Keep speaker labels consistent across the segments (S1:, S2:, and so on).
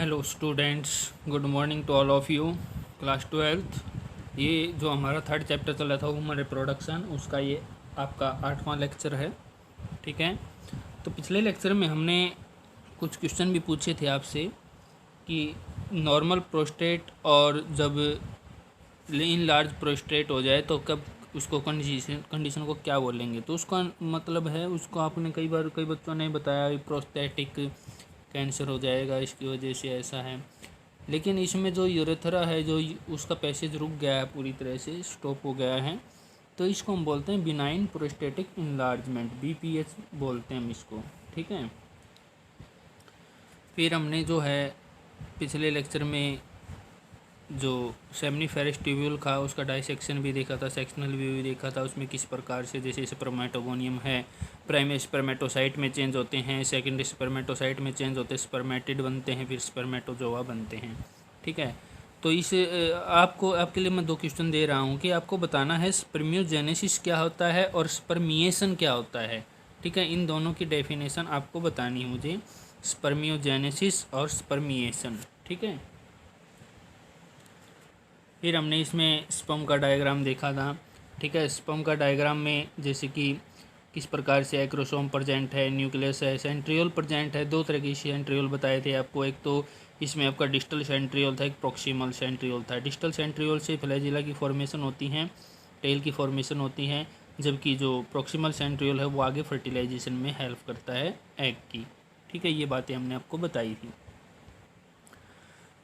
S1: Hello students, good morning to all of you. Class 12th, ये जो हमारा third chapter चला था ह्यूमन रिप्रोडक्शन, उसका ये आपका 8वां लेक्चर है। ठीक है, तो पिछले लेक्चर में हमने कुछ क्वेश्चन भी पूछे थे आपसे कि नॉर्मल प्रोस्टेट और जब इन लार्ज प्रोस्टेट हो जाए तो कब उसको कंडीशन को क्या बोलेंगे। तो उसका मतलब है, उसको आपने कई बच्चों ने बताया प्रोस्टेटिक कैंसर हो जाएगा, इसकी वजह से ऐसा है। लेकिन इसमें जो यूरेथ्रा है, जो उसका पैसेज रुक गया है, पूरी तरह से स्टॉप हो गया है, तो इसको हम बोलते हैं बिनाइन प्रोस्टेटिक इनलार्जमेंट, BPH बोलते हैं हम इसको। ठीक है, फिर हमने जो है पिछले लेक्चर में जो सेमनीफेरस ट्यूब्यूल था उसका डाइसेक्शन भी देखा था, सेक्शनल व्यू भी देखा था। उसमें किस प्रकार से जैसे स्पर्मेटोगोनियम है, प्राइमरी स्पर्मेटोसाइट में चेंज होते हैं, सेकेंडरी स्पर्मेटोसाइट में चेंज होते हैं, स्पर्मेटिड बनते हैं, फिर स्पर्मेटोजोआ बनते हैं। ठीक है, तो इस आपके लिए मैं 2 क्वेश्चन दे रहा हूँ कि आपको बताना है स्पर्मियोजेनेसिस क्या होता है और स्पर्मिएशन क्या होता है। ठीक है, इन दोनों की डेफिनेशन आपको बतानी है मुझे, स्पर्मियोजेनेसिस और स्पर्मिएशन। ठीक है, फिर हमने इसमें स्पर्म का डायग्राम देखा था। ठीक है, स्पर्म का डायग्राम में जैसे कि किस प्रकार से एक्रोसोम प्रेजेंट है, न्यूक्लियस है, सेंट्रियोल प्रेजेंट है। 2 तरह के सेंट्रियोल बताए थे आपको, एक तो इसमें आपका डिस्टल सेंट्रियोल था, एक प्रोक्सिमल सेंट्रियोल था। डिस्टल सेंट्रियोल से फ्लैजिला की फॉर्मेशन होती हैं, टेल की फॉर्मेशन होती है, जबकि जो प्रोक्सिमल सेंट्रियोल है वो आगे फर्टिलाइजेशन में हेल्प करता है एग की। ठीक है, ये बातें हमने आपको बताई थी।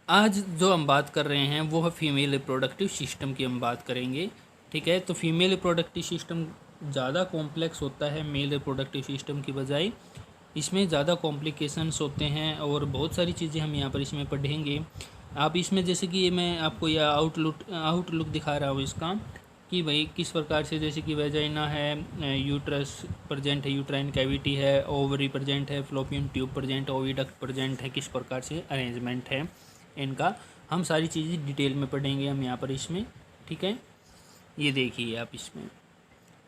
S1: आज जो हम बात कर रहे हैं वो है फीमेल रिप्रोडक्टिव सिस्टम की हम बात करेंगे। ठीक है, तो फीमेल रिप्रोडक्टिव सिस्टम ज़्यादा कॉम्प्लेक्स होता है मेल रिप्रोडक्टिव सिस्टम की बजाय। इसमें ज़्यादा कॉम्प्लिकेशंस होते हैं और बहुत सारी चीज़ें हम यहाँ पर इसमें पढ़ेंगे। आप इसमें जैसे कि मैं आपको यह आउटलुक दिखा रहा हूँ इसका, कि भाई किस प्रकार से, जैसे कि वेजाइना है, यूट्रस प्रेजेंट है, यूट्राइन कैविटी है, ओवरी प्रेजेंट है, फ्लोपियन ट्यूब प्रेजेंट है, ओविडक्ट प्रेजेंट है, किस प्रकार से अरेंजमेंट है इनका, हम सारी चीज़ें डिटेल में पढ़ेंगे हम यहाँ पर इसमें। ठीक है, ये देखिए आप इसमें।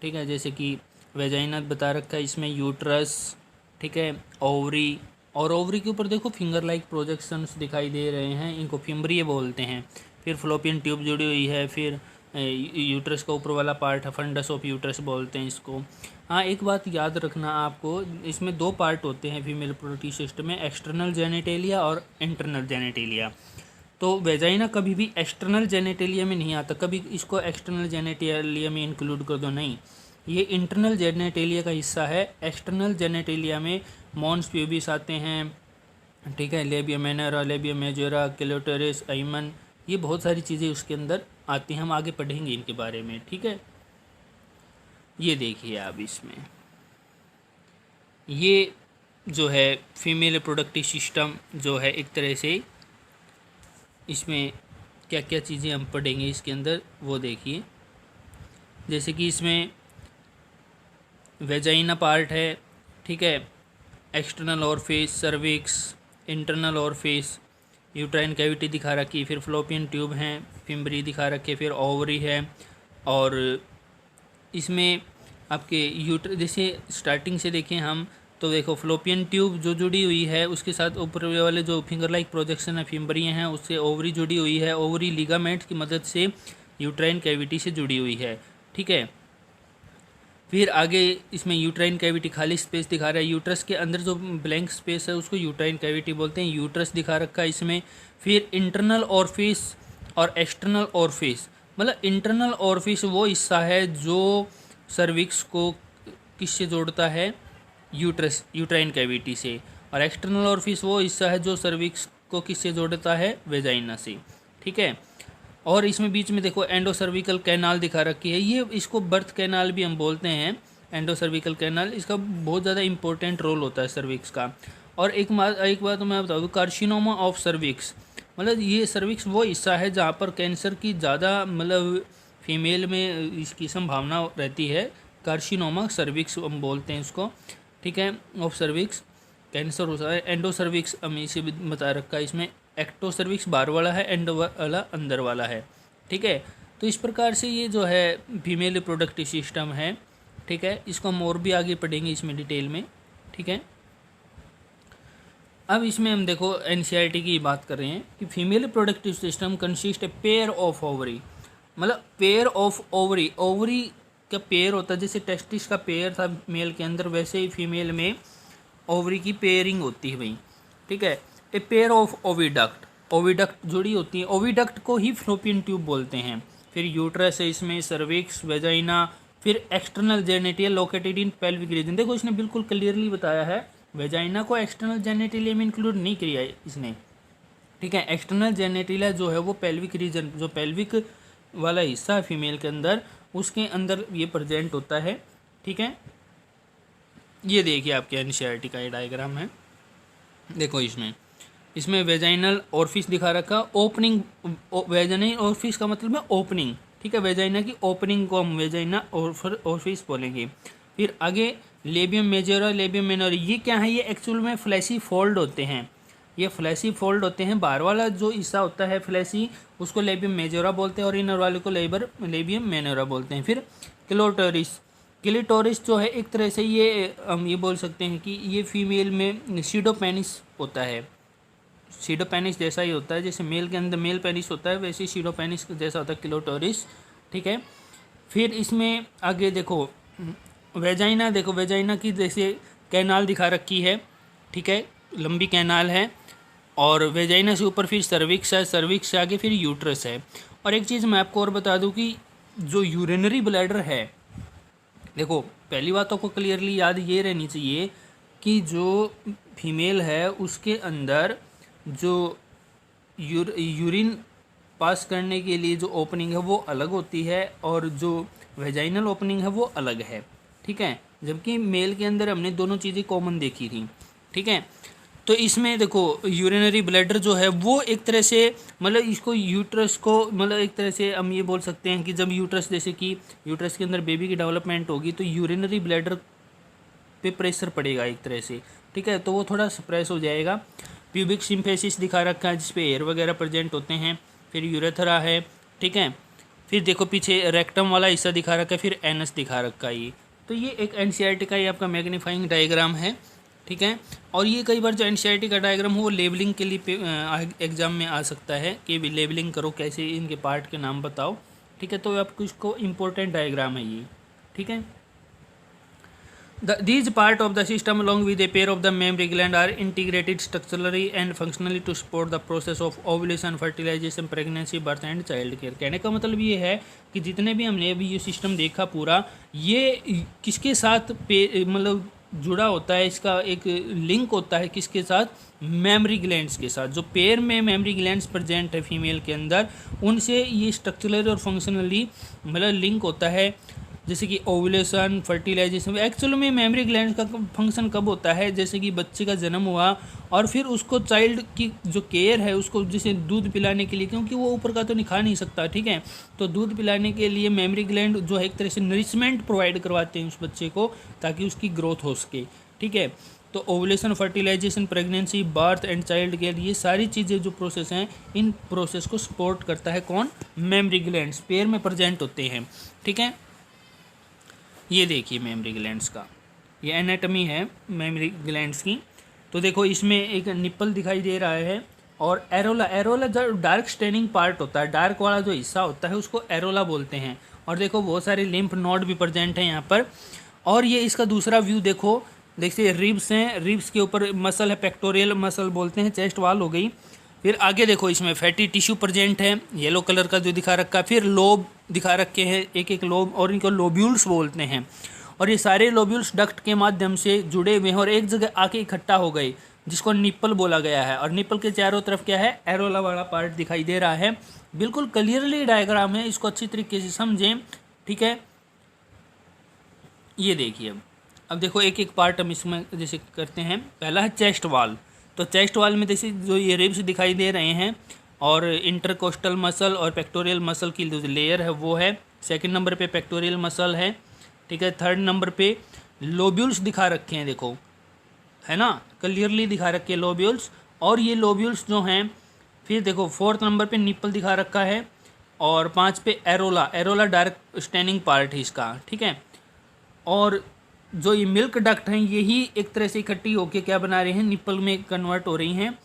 S1: ठीक है, जैसे कि वेजाइना बता रखा है, इसमें यूट्रस, ठीक है, ओवरी, और ओवरी के ऊपर देखो फिंगर लाइक प्रोजेक्शंस दिखाई दे रहे हैं, इनको फिम्ब्रिय बोलते हैं। फिर फ्लोपियन ट्यूब जुड़ी हुई है, फिर यूट्रस का ऊपर वाला पार्ट है, फंडस ऑफ यूट्रस बोलते हैं इसको। हाँ, एक बात याद रखना आपको, इसमें 2 पार्ट होते हैं फीमेल रिप्रोडक्टिव सिस्टम में, एक्सटर्नल जेनेटेलिया और इंटरनल जेनेटेलिया। तो वेजाइना कभी भी एक्सटर्नल जेनेटेलिया में नहीं आता, कभी इसको एक्सटर्नल जेनेटेलिया में इंक्लूड कर दो, नहीं, ये इंटरनल जेनेटेलिया का हिस्सा है। एक्सटर्नल जेनेटेलिया में मॉन्स प्यूबिस आते हैं, ठीक है, लेबिया minora, labia majora, clitoris, Aiman, ये बहुत सारी चीज़ें उसके अंदर आती हैं, हम आगे पढ़ेंगे इनके बारे में। ठीक है, ये देखिए आप इसमें, ये जो है फीमेल रिप्रोडक्टिव सिस्टम जो है, एक तरह से इसमें क्या क्या चीज़ें हम पढ़ेंगे इसके अंदर वो देखिए। जैसे कि इसमें वेजाइना पार्ट है, ठीक है, external orifice, cervix, internal orifice, uterine cavity दिखा रखी, फिर फ्लोपियन ट्यूब हैं, फिम्बरी दिखा रखे, फिर ओवरी है, और इसमें आपके जैसे स्टार्टिंग से देखें हम तो देखो फ्लोपियन ट्यूब जो जुड़ी हुई है, उसके साथ ऊपर वाले जो फिंगर लाइक प्रोजेक्शन है, फिम्बरी हैं, उससे ओवरी जुड़ी हुई है, ओवरी लिगामेंट की मदद से यूट्राइन कैविटी से जुड़ी हुई है। ठीक है, फिर आगे इसमें यूट्राइन कैविटी खाली स्पेस दिखा रहा है, यूट्रस के अंदर जो ब्लैंक स्पेस है उसको यूट्राइन कैविटी बोलते हैं, यूट्रस दिखा रखा है इसमें। फिर इंटरनल ऑरफेस और एक्सटर्नल ऑरफेस, मतलब इंटरनल ऑरफेस वो हिस्सा है जो सर्विक्स को किससे जोड़ता है, यूट्राइन कैविटी से, और एक्सटर्नल ऑरफिस वो हिस्सा है जो सर्विक्स को किससे जोड़ता है, वेजाइना से। ठीक है, और इसमें बीच में देखो एंडोसर्विकल कैनाल दिखा रखी है, ये इसको बर्थ कैनाल भी हम बोलते हैं, एंडोसर्विकल कैनाल, इसका बहुत ज़्यादा इंपॉर्टेंट रोल होता है सर्विक्स का। और एक बात तो मैं बता दूँ, कार्सिनोमा ऑफ सर्विक्स, मतलब ये सर्विक्स वो हिस्सा है जहाँ पर कैंसर की ज़्यादा, मतलब फीमेल में इसकी संभावना रहती है। कार्सिनोमा सर्विक्स हम बोलते हैं इसको, ठीक है, ऑफ सर्विक्स, कैंसर होता है। एंडो सर्विक्स हमें इसे भी बता रखा है, इसमें एक्टो सर्विक्स बाहर वाला है, एंडो वाला अंदर वाला है। ठीक है, तो इस प्रकार से ये जो है फीमेल रिप्रोडक्टिव सिस्टम है। ठीक है, इसको हम और भी आगे पढ़ेंगे इसमें डिटेल में। ठीक है, अब इसमें हम देखो एनसीईआरटी की बात कर रहे हैं कि female reproductive system consist a pair of ovary, मतलब पेयर ऑफ ओवरी, ओवरी का पेयर होता है, जैसे टेस्टिस का पेयर था मेल के अंदर, वैसे ही फीमेल में ओवरी की पेयरिंग होती है भाई, ठीक है। A pair of oviduct, oviduct जुड़ी होती है, ओविडक्ट को ही फ्लोपियन ट्यूब बोलते हैं। फिर यूट्रस है इसमें, सर्विक्स, वेजाइना, फिर external genital located in pelvic region. देखो इसने बिल्कुल क्लियरली बताया है, वेजाइना को एक्सटर्नल जेनिटिलिया में इंक्लूड नहीं किया है इसने, ठीक है। एक्सटर्नल जेनिटिलिया जो है वो पेल्विक रीजन, जो पेल्विक वाला हिस्सा है फीमेल के अंदर, उसके अंदर ये प्रेजेंट होता है, ठीक है। ये देखिए आपके एनसीईआरटी का ये डायग्राम है, देखो इसमें वेजाइनल ऑर्फिस दिखा रखा, ओपनिंग, वेजाइनल ऑर्फिस का मतलब है ओपनिंग, ठीक है। वेजाइना की ओपनिंग को हम वेजाइना ऑर्फिस बोलेंगे। फिर आगे लेबियम मेजोरा, लेबियम मिनोरा, ये क्या है, ये एक्चुअल में फ्लैशी फोल्ड होते हैं, ये फ्लैशी फोल्ड होते हैं। बाहर वाला जो हिस्सा होता है फ्लैशी, उसको लेबियम मेजोरा बोलते हैं, और इनर वाले को लेबियम मिनोरा बोलते हैं। फिर क्लिटोरिस, क्लिटोरिस जो है एक तरह से ये हम ये बोल सकते हैं कि ये फीमेल में सीडोपेनिस होता है, सीडोपेनिस जैसा ही होता है, जैसे मेल के अंदर मेल पेनिस होता है वैसे सीडोपेनिस जैसा होता है क्लिटोरिस, ठीक है। फिर इसमें आगे देखो वेजाइना, देखो वेजाइना की जैसे कैनाल दिखा रखी है, ठीक है, लंबी कैनाल है, और वेजाइना से ऊपर फिर सर्विक्स है, सर्विक्स से आगे फिर यूट्रस है। और एक चीज़ मैं आपको और बता दूं कि जो यूरिनरी ब्लैडर है, देखो पहली बात आपको क्लियरली याद ये रहनी चाहिए कि जो फीमेल है उसके अंदर जो यूरिन पास करने के लिए जो ओपनिंग है वो अलग होती है, और जो वेजाइनल ओपनिंग है वो अलग है, ठीक है। जबकि मेल के अंदर हमने दोनों चीज़ें कॉमन देखी थी, ठीक है। तो इसमें देखो यूरिनरी ब्लैडर जो है वो एक तरह से, मतलब इसको यूट्रस को, मतलब एक तरह से हम ये बोल सकते हैं कि जब यूट्रस, जैसे कि यूट्रस के अंदर बेबी की डेवलपमेंट होगी तो यूरिनरी ब्लैडर पे प्रेशर पड़ेगा एक तरह से, ठीक है, तो वो थोड़ा सप्रेस हो जाएगा। प्यूबिक सिम्फेसिस दिखा रखा है जिसपे एयर वगैरह प्रेजेंट होते हैं। फिर यूरेथरा है, ठीक है। फिर देखो पीछे रेक्टम वाला हिस्सा दिखा रखा है, फिर एनस दिखा रखा है ये। तो ये एक एनसीईआरटी का ये आपका मैग्नीफाइंग डायग्राम है, ठीक है। और ये कई बार जो एनसीईआरटी का डायग्राम हो वो लेबलिंग के लिए एग्जाम में आ सकता है कि भी लेबलिंग करो, कैसे इनके पार्ट के नाम बताओ, ठीक है। तो आपको इसको इम्पोर्टेंट डायग्राम है ये, ठीक है। These part of the system along with a pair of the mammary gland are integrated structurally and functionally to support the process of ovulation, fertilization, pregnancy, birth and child care। कहने का मतलब ये है कि जितने भी हमने अभी ये सिस्टम देखा पूरा, ये किसके साथ मतलब जुड़ा होता है, इसका एक लिंक होता है किसके साथ, मेमरी ग्लैंड्स के साथ। जो पेयर में मेमरी ग्लैंड्स प्रेजेंट है फीमेल के अंदर, उनसे ये स्ट्रक्चरली और फंक्शनली मतलब लिंक होता है, जैसे कि ओवुलेशन, फर्टिलाइजेशन। एक्चुअल में मेमरी ग्लैंड का फंक्शन कब होता है, जैसे कि बच्चे का जन्म हुआ और फिर उसको चाइल्ड की जो केयर है उसको जैसे दूध पिलाने के लिए, क्योंकि वो ऊपर का तो नहीं खा नहीं सकता, ठीक है, तो दूध पिलाने के लिए मेमरी ग्लैंड जो है एक तरह से नरिशमेंट प्रोवाइड करवाते हैं उस बच्चे को ताकि उसकी ग्रोथ हो सके, ठीक है। तो ovulation, fertilisation, pregnancy, birth and child care, ये सारी चीज़ें जो प्रोसेस हैं, इन प्रोसेस को सपोर्ट करता है कौन, मेमरी ग्लैंड्स पेयर में प्रेजेंट होते हैं, ठीक है। ये देखिए मेमरी ग्लैंड्स का ये एनाटमी है मेमरी ग्लैंड्स की। तो देखो इसमें एक निप्पल दिखाई दे रहा है, और एरोला, एरोला जो डार्क स्टेनिंग पार्ट होता है, डार्क वाला जो हिस्सा होता है उसको एरोला बोलते हैं। और देखो बहुत सारे लिम्फ नोड भी प्रेजेंट हैं यहाँ पर। और ये इसका दूसरा व्यू देखो, देखिए रिब्स हैं, रिब्स के ऊपर मसल है, पेक्टोरियल मसल बोलते हैं, चेस्ट वाल हो गई। फिर आगे देखो इसमें फैटी टिश्यू प्रेजेंट है, येलो कलर का जो दिखा रखा है। फिर लोब दिखा रखे हैं, एक एक लोब, और इनको लोब्यूल्स बोलते हैं। और ये सारे लोब्यूल्स डक्ट के माध्यम से जुड़े हुए हैं और एक जगह आके इकट्ठा हो गए, जिसको निप्पल बोला गया है। और निप्पल के चारों तरफ क्या है, एरोला वाला पार्ट दिखाई दे रहा है। बिल्कुल क्लियरली डायग्राम है, इसको अच्छी तरीके से समझें, ठीक है। ये देखिए अब देखो एक एक पार्ट हम इसमें जैसे करते हैं। पहला है चेस्ट वाल। तो चेस्ट वाल में जैसे जो ये रिब्स दिखाई दे रहे हैं, और इंटरकोस्टल मसल और पेक्टोरियल मसल की जो लेयर है वो है। सेकंड नंबर पे पेक्टोरियल मसल है, ठीक है। थर्ड नंबर पे लोब्यूल्स दिखा रखे हैं, देखो है ना, क्लियरली दिखा रखे हैं लोब्यूल्स। और ये लोब्यूल्स जो हैं, फिर देखो फोर्थ नंबर पे निप्पल दिखा रखा है, और 5 पे Ellora, Ellora dark staining part है इसका, ठीक है। और जो ये मिल्क डक्ट हैं यही एक तरह से इकट्ठी होकर क्या बना रहे हैं, निप्पल में कन्वर्ट हो रही हैं।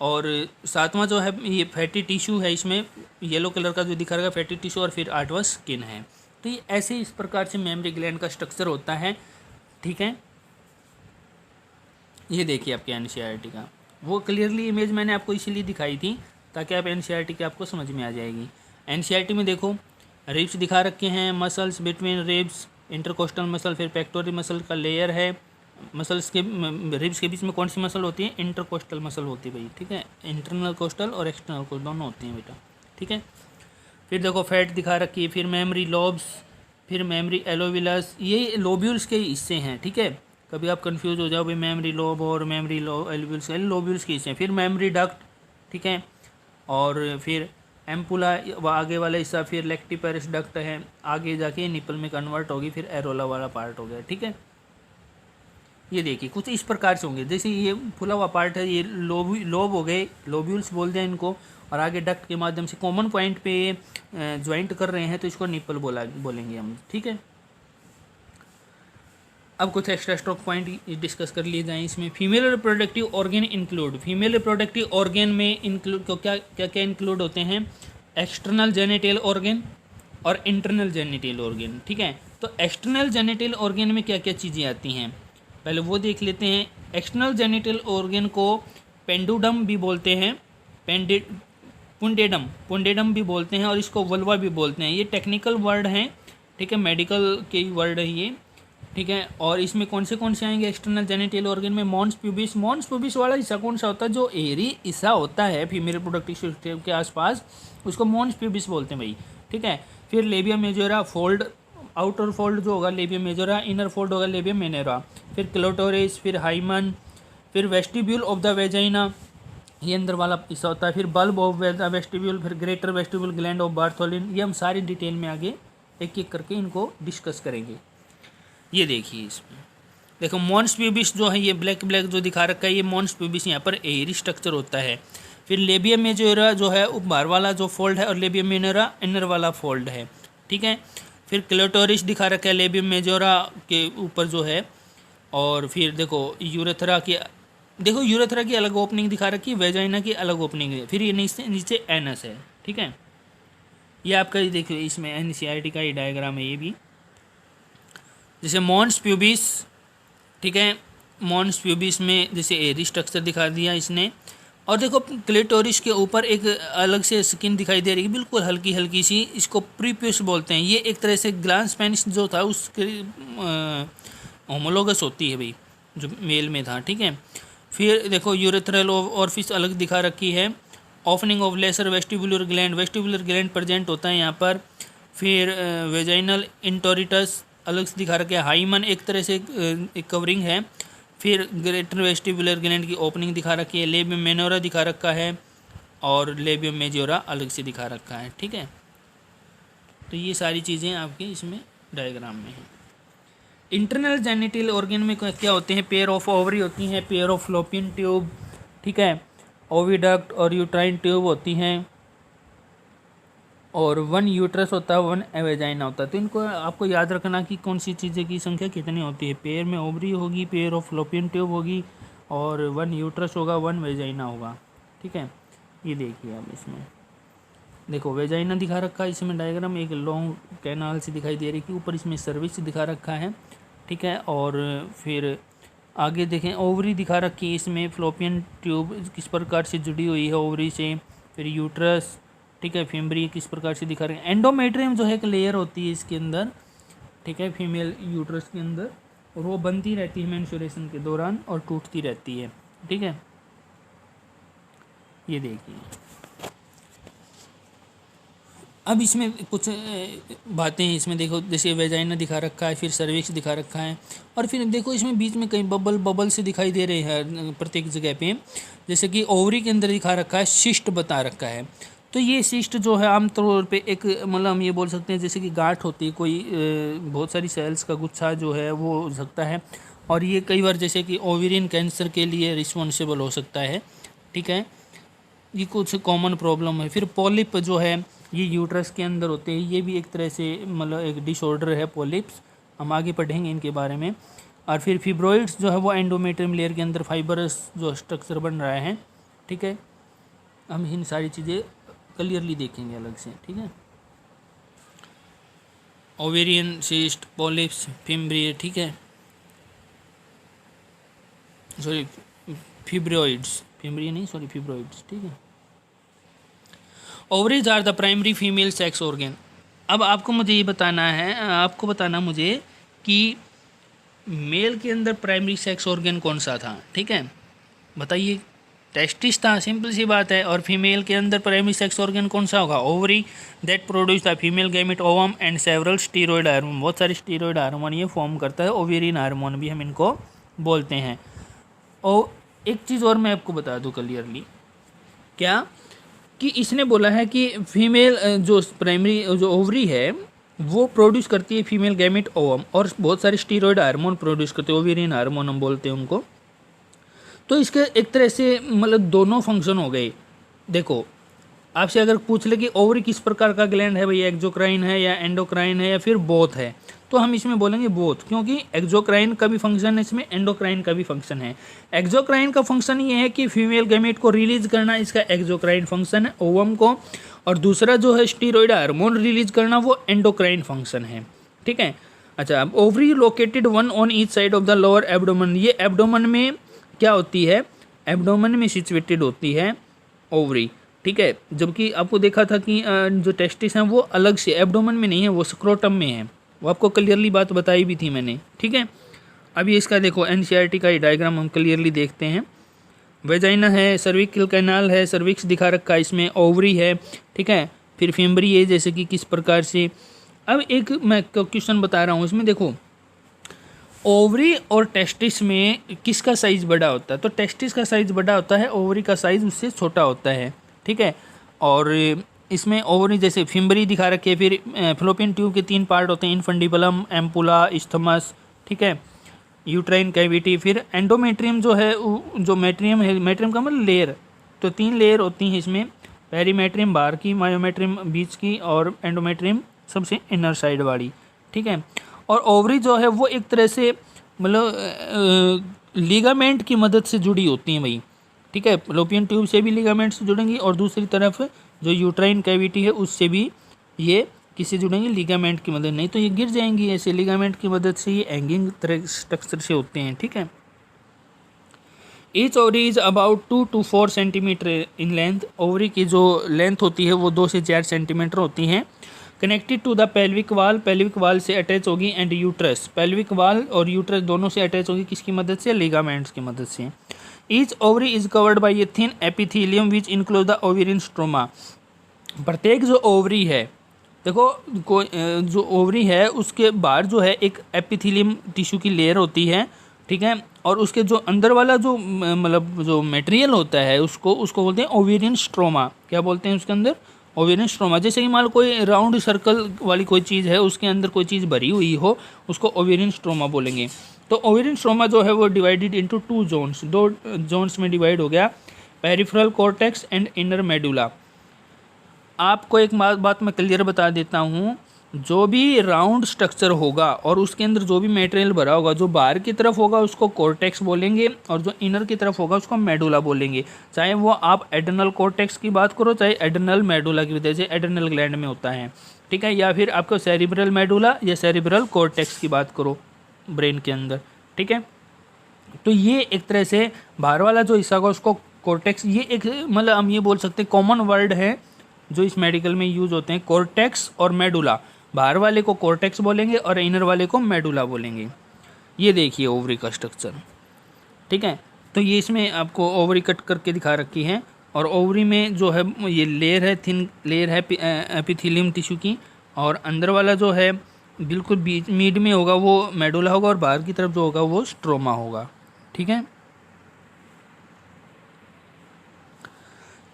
S1: और सातवां जो है ये फैटी टिश्यू है, इसमें येलो कलर का जो दिखा रहा है फैटी टिश्यू, और फिर आठवां स्किन है। तो ये ऐसे इस प्रकार से मेमोरी ग्लैंड का स्ट्रक्चर होता है। ठीक है, ये देखिए आपके एनसीईआरटी का वो क्लियरली इमेज मैंने आपको इसीलिए दिखाई थी ताकि आप एनसीईआरटी के आपको समझ में आ जाएगी। एनसीईआरटी में देखो रिब्स दिखा रखे हैं, muscles between ribs, intercostal muscle, फिर पेक्टोरल मसल का लेयर है। मसल्स के रिब्स के बीच में कौन सी मसल होती है, इंटरकोस्टल मसल होती है भाई। ठीक है, इंटरनल कोस्टल और एक्सटर्नल कोस्टल दोनों होती हैं बेटा। ठीक है, फिर देखो फैट दिखा रखी है, फिर मेमोरी लॉब्स, फिर मेमोरी एलोविलस, ये लोब्यूल्स के हिस्से हैं। ठीक है, कभी आप कंफ्यूज हो जाओ भाई मेमोरी लोब और मेमोरी एलोविलस, लोब्यूल्स के हिस्से हैं। फिर मेमोरी डक्ट, ठीक है, और फिर एम्पुला आगे वाला हिस्सा, फिर लेक्टिपेरस डक्ट है, आगे जाके निपल में कन्वर्ट होगी, फिर एरोला वाला पार्ट हो गया। ठीक है, ये देखिए कुछ इस प्रकार से होंगे, जैसे ये फुला हुआ पार्ट है ये लोब हो गए, लोब्यूल्स बोलते हैं इनको, और आगे डक्ट के माध्यम से कॉमन पॉइंट पे ये ज्वाइंट कर रहे हैं तो इसको निपल बोलेंगे हम। ठीक है, अब कुछ एक्स्ट्रा स्ट्रोक पॉइंट डिस्कस कर लिए जाएँ इसमें। Female reproductive organ include, female reproductive organ में इंक्लूड क्या क्या क्या इंक्लूड होते हैं, एक्सटर्नल जेनिटल ऑर्गन और इंटरनल जेनिटल ऑर्गन। ठीक है, तो एक्सटर्नल जेनिटल ऑर्गन में क्या क्या चीज़ें आती हैं पहले वो देख लेते हैं। एक्सटर्नल जेनिटल ऑर्गन को पेंडुडम भी बोलते हैं, पुंडेडम भी बोलते हैं, और इसको वल्वा भी बोलते हैं। ये टेक्निकल वर्ड हैं, ठीक है, मेडिकल के वर्ड है ये। ठीक है, और इसमें कौन से आएंगे एक्सटर्नल जेनिटल ऑर्गन में, मॉन्स प्यूबिस वाला हिस्सा कौन सा होता है, जो एरी हिस्सा होता है फीमेल रिप्रोडक्टिव सिस्टम के आसपास, उसको मॉन्स प्यूबिस बोलते हैं भाई। ठीक है, फिर labium majora fold, outer fold जो होगा लेबियम मेजोरा, इनर फोल्ड होगा लेबियम मिनेरा, फिर क्लोटोरिस, फिर हाइमन, फिर वेस्टिब्यूल ऑफ द वेजाइना, ये अंदर वाला हिस्सा होता है, फिर बल्ब ऑफ द वेस्टिब्यूल, फिर greater vestibule gland of Bartholin. ये हम सारी डिटेल में आगे एक एक करके इनको डिस्कस करेंगे। ये देखिए इसमें देखो मॉन्स प्यूबिस जो है ये ब्लैक जो दिखा रखा है, ये मॉन्स प्यूबिस यहाँ पर एरी स्ट्रक्चर होता है। फिर लेबियम मेजोरा जो है बाहर वाला जो फोल्ड है, और लेबियम मिनेरा इनर वाला फोल्ड है। ठीक है, फिर क्लोटोरिस दिखा रखा है लेबियम मेजोरा के ऊपर जो है, और फिर देखो यूरेथ्रा की अलग ओपनिंग दिखा रखी है, वेजाइना की अलग ओपनिंग है, फिर ये नीचे एनस है। ठीक है, ये आपका देखिए इसमें एनसीईआरटी का ही डायग्राम है ये भी, जैसे मॉन्स प्यूबिस। ठीक है, मॉन्स प्यूबिस में जैसे एरी स्ट्रक्चर दिखा दिया इसने, और देखो क्लिटोरिस के ऊपर एक अलग से स्किन दिखाई दे रही है, बिल्कुल हल्की सी, इसको प्रीप्यूस बोलते हैं। ये एक तरह से ग्लांस पेनिस जो था उसके होमोलोगस होती है भाई, जो मेल में था। ठीक है, फिर देखो यूरेथ्रल ऑरिफिस अलग दिखा रखी है, opening of lesser vestibular gland present होता है यहाँ पर। फिर वेजाइनल इंटोरिटस अलग से दिखा रखा है, हाइमन एक तरह से एक कवरिंग है, फिर ग्रेटर वेस्टिबुलर ग्लैंड की ओपनिंग दिखा रखी है, लेबियम मिनेरा दिखा रखा है, और लेबियम मेजोरा अलग से दिखा रखा है। ठीक है, तो ये सारी चीज़ें आपके इसमें डायग्राम में हैं। इंटरनल जेनिटल ऑर्गन में क्या होते हैं, पेयर ऑफ ओवरी होती हैं, पेयर ऑफ फ्लोपियन ट्यूब, ठीक है, ओविडक्ट और यूट्राइन ट्यूब होती हैं, और 1 यूट्रस होता है, 1 वेजाइना होता है। तो इनको आपको याद रखना कि कौन सी चीज़ें की संख्या कितनी होती है। पेयर में ओवरी होगी, पेयर ऑफ फ्लोपियन ट्यूब होगी, और 1 यूट्रस होगा, 1 वेजाइना होगा। ठीक है, ये देखिए आप इसमें देखो वेजाइना दिखा रखा है इसमें डायग्राम, एक लॉन्ग कैनाल से दिखाई दे रही है, ऊपर इसमें सर्विस दिखा रखा है। ठीक है, और फिर आगे देखें ओवरी दिखा रखी है इसमें, फ्लोपियन ट्यूब किस प्रकार से जुड़ी हुई है ओवरी से, फिर यूट्रस, ठीक है, फिम्बरी किस प्रकार से दिखा रहे हैं। एंडोमेट्रियम जो है एक लेयर होती है इसके अंदर, ठीक है, फीमेल यूट्रस के अंदर, और वो बनती रहती है मेंस्ट्रुएशन के दौरान और टूटती रहती है। ठीक है, ये देखिए अब इसमें कुछ बातें हैं इसमें देखो, जैसे वेजाइना दिखा रखा है, फिर सर्विक्स दिखा रखा है, और फिर देखो इसमें बीच में कई बबल से दिखाई दे रहे हैं प्रत्येक जगह पे, जैसे कि ओवरी के अंदर दिखा रखा है, सिस्ट बता रखा है। तो ये सिस्ट जो है आमतौर पे एक मतलब हम ये बोल सकते हैं जैसे कि गांठ होती है कोई, बहुत सारी सेल्स का गुच्छा जो है वो हो सकता है, और ये कई बार जैसे कि ओवेरियन कैंसर के लिए रिस्पॉन्सिबल हो सकता है। ठीक है, ये कुछ कॉमन प्रॉब्लम है। फिर पॉलिप जो है ये यूट्रस के अंदर होते हैं, ये भी एक तरह से मतलब एक डिसऑर्डर है पॉलिप्स। हम आगे पढ़ेंगे इनके बारे में। और फिर फिब्रोइड्स जो है वो एंडोमेट्रियम लेयर के अंदर फाइबरस जो स्ट्रक्चर बन रहा है, ठीक है। हम इन सारी चीज़ें क्लियरली देखेंगे अलग से, ठीक है। ओवेरियन सिस्ट, पॉलिप्स, फिम्ब्री, ठीक है, सॉरी फिब्रोइड्स, फिम्ब्री नहीं सॉरी फिब्रोइड्स, ठीक है। Ovaries are the primary female sex organ. अब आपको मुझे ये बताना है, आपको बताना मुझे कि मेल के अंदर प्राइमरी सेक्स ऑर्गन कौन सा था, ठीक है, बताइए। टेस्टिस था, सिंपल सी बात है। और फीमेल के अंदर प्राइमरी सेक्स ऑर्गन कौन सा होगा? Ovary that produce the female gamete ovum and several steroid hormone. बहुत सारे स्टीरॉयड हार्मोन ये फॉर्म करता है, ओवेरियन हार्मोन भी हम इनको बोलते हैं। और एक चीज़ और मैं आपको बता दूं क्लियरली, क्या कि इसने बोला है कि फीमेल जो प्राइमरी जो ओवरी है वो प्रोड्यूस करती है फीमेल गैमेट ओवम, और बहुत सारे स्टीरॉयड हार्मोन प्रोड्यूस करते हैं, ओवेरियन हार्मोन हम बोलते हैं उनको। तो इसके एक तरह से मतलब दोनों फंक्शन हो गए। देखो, आपसे अगर पूछ ले कि ओवरी किस प्रकार का ग्लैंड है, भाई एक्सोक्राइन है या एंडोक्राइन है या फिर बोथ है, तो हम इसमें बोलेंगे बोथ, क्योंकि एक्सोक्राइन का भी फंक्शन है इसमें, एंडोक्राइन का भी फंक्शन है। एक्सोक्राइन का फंक्शन ये है कि फीमेल गैमेट को रिलीज करना, इसका एक्सोक्राइन फंक्शन है ओवम को, और दूसरा जो है स्टीरॉयड हार्मोन रिलीज करना, वो एंडोक्राइन फंक्शन है, ठीक है। अच्छा, अब ovary located one on each side of the lower abdomen. ये एब्डोमन में क्या होती है? एब्डोमन में सिचुएटेड होती है ओवरी, ठीक है। जबकि आपको देखा था कि जो टेस्टिस हैं वो अलग से एब्डोमन में नहीं है, वो स्क्रोटम में है। वो आपको क्लियरली बात बताई भी थी मैंने, ठीक है। अभी इसका देखो एनसीईआरटी का ये डायग्राम हम क्लियरली देखते हैं। वेजाइना है, सर्विकल कैनाल है, सर्विक्स दिखा रखा है इसमें, ओवरी है, ठीक है। फिर फिम्बरी है, जैसे कि किस प्रकार से। अब एक मैं क्वेश्चन बता रहा हूँ इसमें, देखो ओवरी और टेस्टिस में किसका साइज़ बड़ा होता है? तो टेस्टिस का साइज़ बड़ा होता है, ओवरी का साइज़ उससे छोटा होता है, ठीक है। और इसमें ओवरी जैसे फिम्बरी दिखा रखी है, फिर फ्लोपियन ट्यूब के 3 पार्ट होते हैं, इनफंडिबलम, एम्पुला, इस्थमस, ठीक है, यूट्राइन कैविटी। फिर एंडोमेट्रियम जो है, जो मेट्रियम है, मेट्रियम का मतलब लेयर, तो 3 लेयर होती हैं इसमें, पेरीमेट्रियम बाहर की, मायोमेट्रियम बीच की, और एंडोमेट्रियम सबसे इनर साइड वाली, ठीक है। और ओवरी जो है वो एक तरह से मतलब लिगामेंट की मदद से जुड़ी होती हैं भाई, ठीक है। फ्लोपियन ट्यूब से भी लिगामेंट से जुड़ेंगी, और दूसरी तरफ जो यूट्राइन कैविटी है उससे भी ये किससे जुड़ेंगे? लिगामेंट की मदद, नहीं तो ये गिर जाएंगी ऐसे, लिगामेंट की मदद से ये हैंगिंग तरह स्ट्रक्चर से होते हैं, ठीक है। Each ovary is about 2 to 4 centimetre in length. Ovary की जो लेंथ होती है वो 2 से 4 सेंटीमीटर होती हैं। कनेक्टेड टू द पेल्विक वाल, पेल्विक वाल से अटैच होगी, एंड यूट्रस, पेल्विक वाल और यूट्रस दोनों से अटैच होगी, किसकी मदद से? लिगामेंट्स की मदद से। Each ovary is covered by a thin epithelium which enclose the ovarian stroma. प्रत्येक जो ओवरी है, देखो जो ओवरी है उसके बाहर जो है एक एपिथेलियम टिश्यू की लेयर होती है, ठीक है। और उसके जो अंदर वाला जो मतलब जो मटेरियल होता है उसको बोलते हैं ओवेरियन स्ट्रोमा। क्या बोलते हैं उसके अंदर? Ovarian stroma. जैसे कि मान लो कोई राउंड सर्कल वाली कोई चीज़ है, उसके अंदर कोई चीज़ भरी हुई हो, उसको ओवेरियन स्ट्रोमा बोलेंगे। तो ओवेरियन स्ट्रोमा जो है वो डिवाइडेड इनटू 2 जोन्स, 2 जोन्स में डिवाइड हो गया, peripheral cortex and inner medulla. आपको एक बात मैं क्लियर बता देता हूँ, जो भी राउंड स्ट्रक्चर होगा और उसके अंदर जो भी मटेरियल भरा होगा, जो बाहर की तरफ होगा उसको कॉर्टेक्स बोलेंगे, और जो इनर की तरफ होगा उसको मेडुला बोलेंगे। चाहे वो आप एड्रेनल कॉर्टेक्स की बात करो, चाहे एड्रेनल मेडुला की, वजह से एड्रेनल ग्लैंड में होता है, ठीक है, या फिर आपको सेरिब्रल मेडुला या सेरिब्रल कॉर्टेक्स की बात करो ब्रेन के अंदर, ठीक है। तो ये एक तरह से बाहर वाला जो हिस्सा होगा उसको कॉर्टेक्स, ये एक मतलब हम ये बोल सकते हैं कॉमन वर्ड है जो इस मेडिकल में यूज होते हैं, कॉर्टेक्स और मेडुला। बाहर वाले को कॉर्टेक्स बोलेंगे और इनर वाले को मेडुला बोलेंगे। ये देखिए ओवरी का स्ट्रक्चर, ठीक है। तो ये इसमें आपको ओवरी कट करके दिखा रखी है, और ओवरी में जो है ये लेयर है, थिन लेयर है एपिथेलियम टिश्यू की, और अंदर वाला जो है बिल्कुल बीच मिड में होगा वो मेडुला होगा, और बाहर की तरफ जो होगा वो स्ट्रोमा होगा, ठीक है।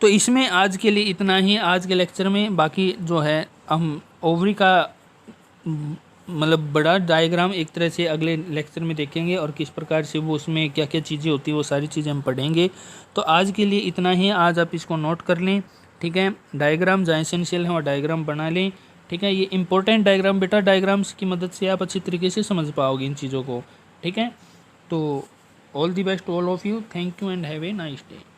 S1: तो इसमें आज के लिए इतना ही आज के लेक्चर में। बाकी जो है हम ओवरी का मतलब बड़ा डायग्राम एक तरह से अगले लेक्चर में देखेंगे, और किस प्रकार से वो उसमें क्या क्या चीज़ें होती हैं वो सारी चीज़ें हम पढ़ेंगे। तो आज के लिए इतना ही, आज आप इसको नोट कर लें, ठीक है। डायग्राम जहाँ एसेंशियल है और डायग्राम बना लें, ठीक है। ये इंपॉर्टेंट डायग्राम बेटा, डायग्राम्स की मदद से आप अच्छी तरीके से समझ पाओगे इन चीज़ों को, ठीक है। तो all the best all of you, thank you and have a nice day.